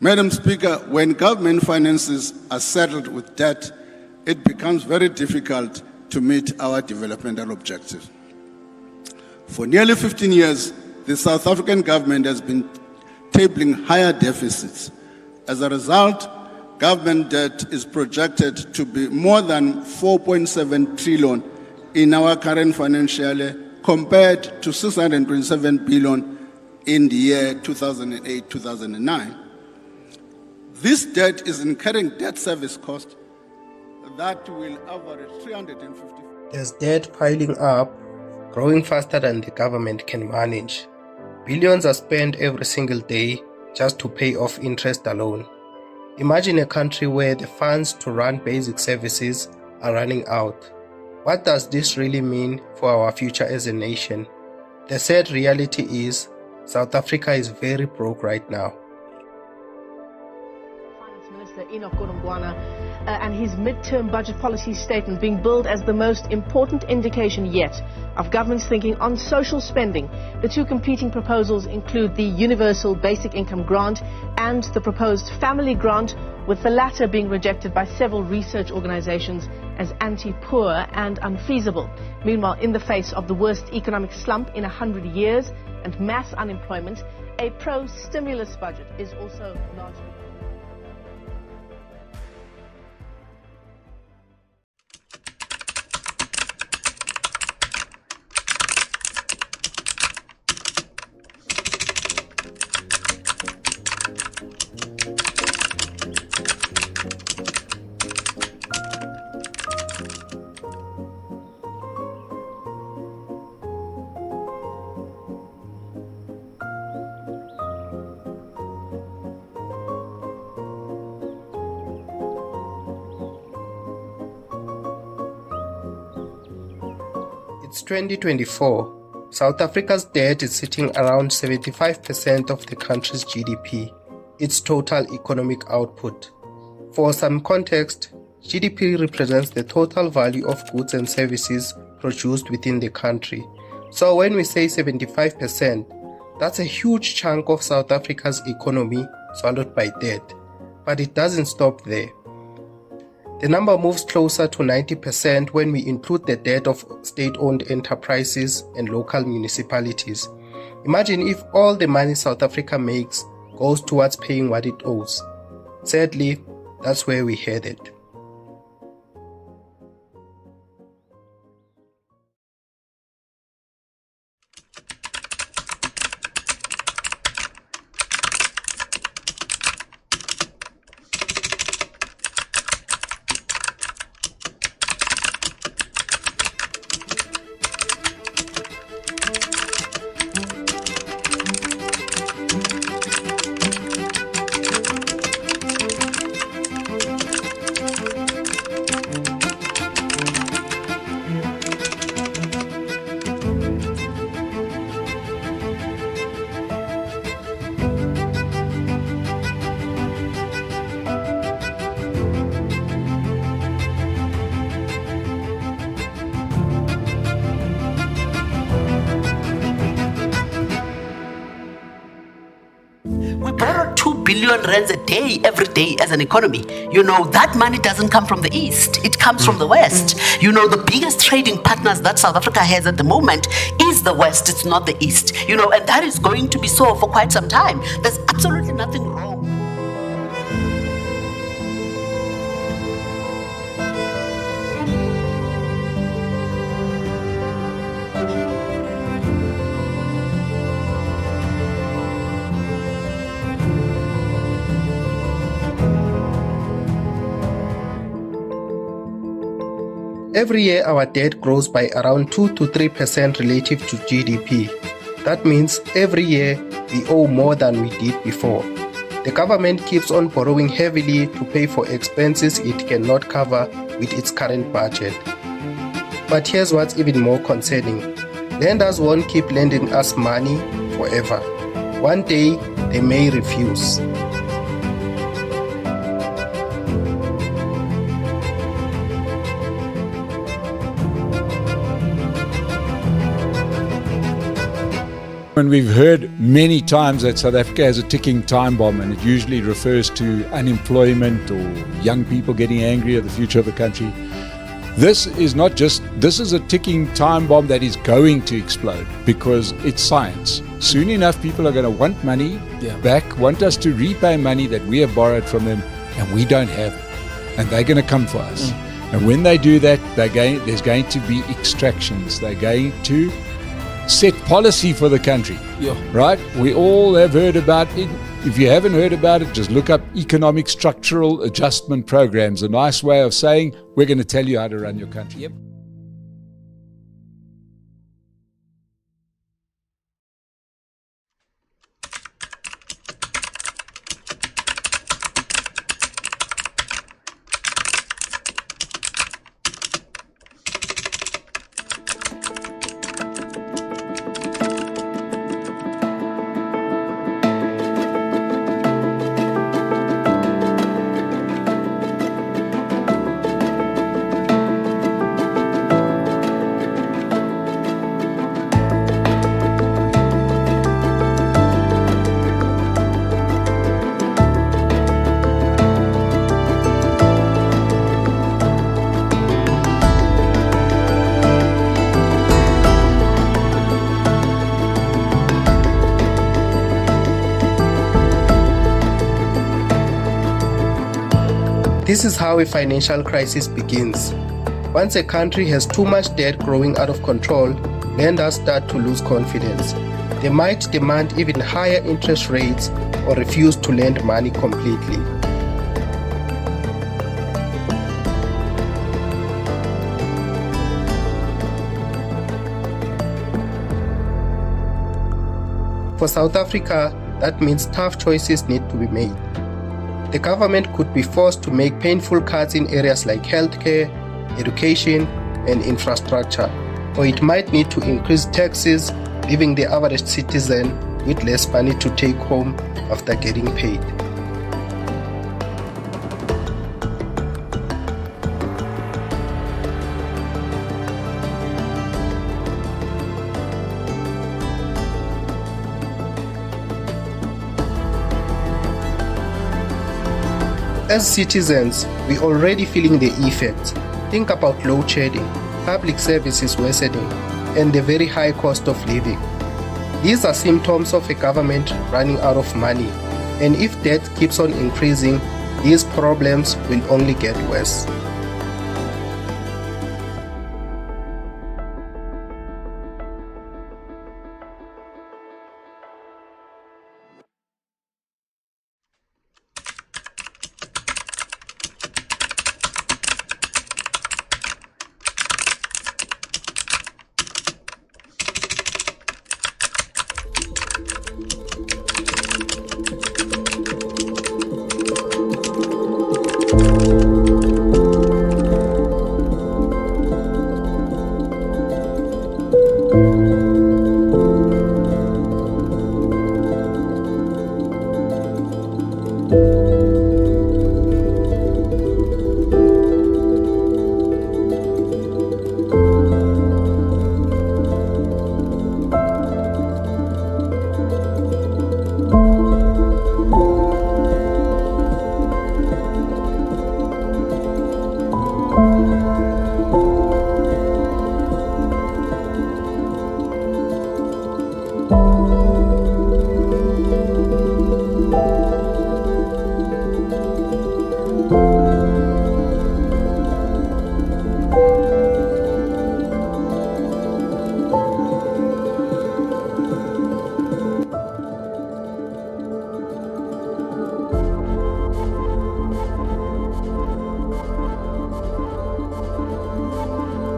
Madam Speaker, when government finances are saddled with debt, it becomes very difficult to meet our developmental objectives. For nearly 15 years, the South African government has been tabling higher deficits. As a result, government debt is projected to be more than 4.7 trillion in our current financial year, compared to 627 billion in the year 2008-2009. This debt is incurring debt service cost that will average 350. There's debt piling up, growing faster than the government can manage. Billions are spent every single day just to pay off interest alone. Imagine a country where the funds to run basic services are running out. What does this really mean for our future as a nation? The sad reality is, South Africa is very broke right now. Minister Enoch Godongwana and his mid-term budget policy statement being billed as the most important indication yet of government's thinking on social spending. The two competing proposals include the Universal Basic Income Grant and the proposed Family Grant, with the latter being rejected by several research organizations as anti-poor and unfeasible. Meanwhile, in the face of the worst economic slump in 100 years and mass unemployment, a pro-stimulus budget is also largely... It's 2024. South Africa's debt is sitting around 75% of the country's GDP, its total economic output. For some context, GDP represents the total value of goods and services produced within the country. So when we say 75%, that's a huge chunk of South Africa's economy swallowed by debt. But it doesn't stop there. The number moves closer to 90% when we include the debt of state-owned enterprises and local municipalities. Imagine if all the money South Africa makes goes towards paying what it owes. Sadly, that's where we're headed. We borrow 2 billion rands a day, every day as an economy. You know, that money doesn't come from the East. It comes from the West. You know, the biggest trading partners that South Africa has at the moment is the West. It's not the East. You know, and that is going to be so for quite some time. There's absolutely nothing wrong. Every year our debt grows by around 2 to 3% relative to GDP. That means every year we owe more than we did before. The government keeps on borrowing heavily to pay for expenses it cannot cover with its current budget. But here's what's even more concerning. Lenders won't keep lending us money forever. One day they may refuse. And we've heard many times that South Africa has a ticking time bomb, and it usually refers to unemployment or young people getting angry at the future of the country. This is not just, this is a ticking time bomb that is going to explode because it's science. Soon enough, people are going to want money back, want us to repay money that we have borrowed from them, and we don't have it. And they're going to come for us. And when they do that, there's going to be extractions. They're going to set policy for the country. Right? We all have heard about it. If you haven't heard about it, just look up economic structural adjustment programs. A nice way of saying, we're going to tell you how to run your country. This is how a financial crisis begins. Once a country has too much debt growing out of control, lenders start to lose confidence. They might demand even higher interest rates or refuse to lend money completely. For South Africa, that means tough choices need to be made. The government could be forced to make painful cuts in areas like healthcare, education, and infrastructure, or it might need to increase taxes, leaving the average citizen with less money to take home after getting paid. As citizens, we're already feeling the effects. Think about load shedding, public services worsening, and the very high cost of living. These are symptoms of a government running out of money, and if debt keeps on increasing, these problems will only get worse.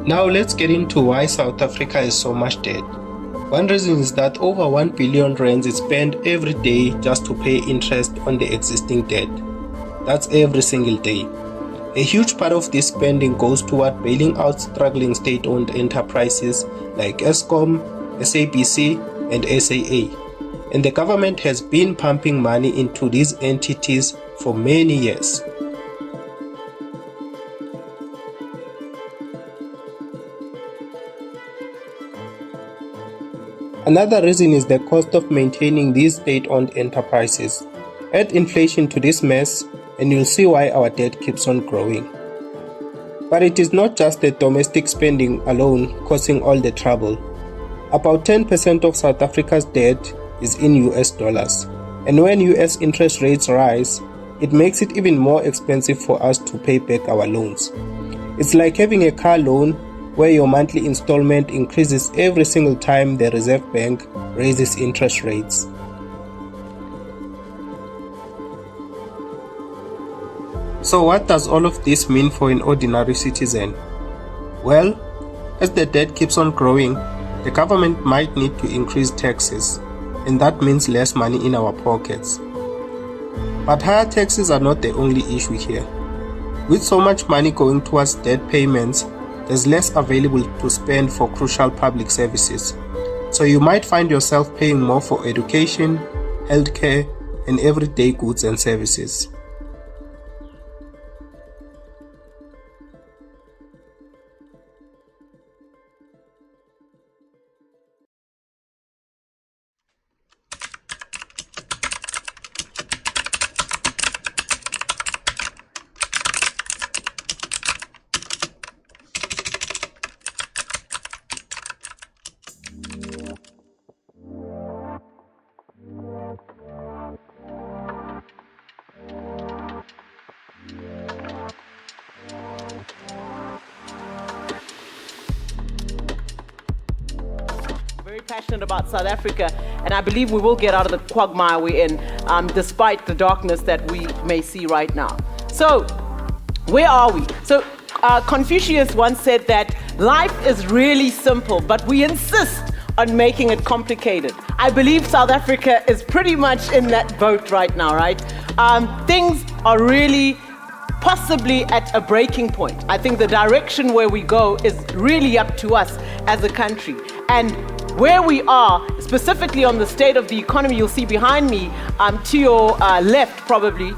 Now let's get into why South Africa has so much debt. One reason is that over 1 billion rands is spent every day just to pay interest on the existing debt. That's every single day. A huge part of this spending goes toward bailing out struggling state-owned enterprises like Eskom, SABC, and SAA. And the government has been pumping money into these entities for many years. Another reason is the cost of maintaining these state-owned enterprises. Add inflation to this mess, and you'll see why our debt keeps on growing. But it is not just the domestic spending alone causing all the trouble. About 10% of South Africa's debt is in US dollars, and when US interest rates rise, it makes it even more expensive for us to pay back our loans. It's like having a car loan where your monthly installment increases every single time the Reserve Bank raises interest rates. So what does all of this mean for an ordinary citizen? Well, as the debt keeps on growing, the government might need to increase taxes, and that means less money in our pockets. But higher taxes are not the only issue here. With so much money going towards debt payments, there's less available to spend for crucial public services. So you might find yourself paying more for education, healthcare, and everyday goods and services. Very passionate about South Africa, and I believe we will get out of the quagmire we're in, despite the darkness that we may see right now. So, where are we? So, Confucius once said that life is really simple, but we insist on making it complicated. I believe South Africa is pretty much in that boat right now, right? Things are really possibly at a breaking point. I think the direction where we go is really up to us as a country. And where we are, specifically on the state of the economy, you'll see behind me, to your left probably,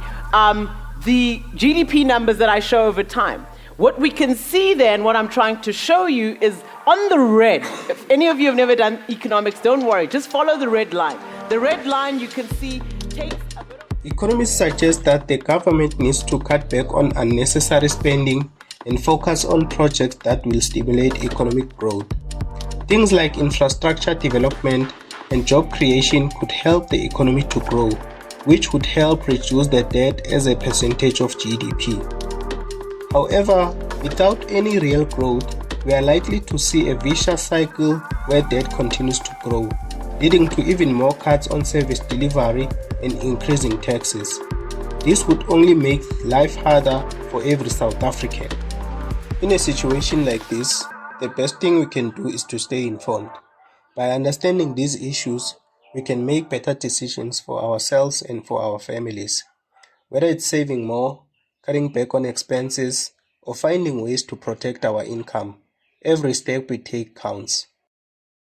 the GDP numbers that I show over time. What we can see there, and what I'm trying to show you, is on the red. If any of you have never done economics, don't worry, just follow the red line. The red line you can see takes a bit of... Economists suggest that the government needs to cut back on unnecessary spending and focus on projects that will stimulate economic growth. Things like infrastructure development and job creation could help the economy to grow, which would help reduce the debt as a percentage of GDP. However, without any real growth, we are likely to see a vicious cycle where debt continues to grow, leading to even more cuts on service delivery and increasing taxes. This would only make life harder for every South African. In a situation like this, the best thing we can do is to stay informed. By understanding these issues, we can make better decisions for ourselves and for our families. Whether it's saving more, cutting back on expenses, or finding ways to protect our income, every step we take counts.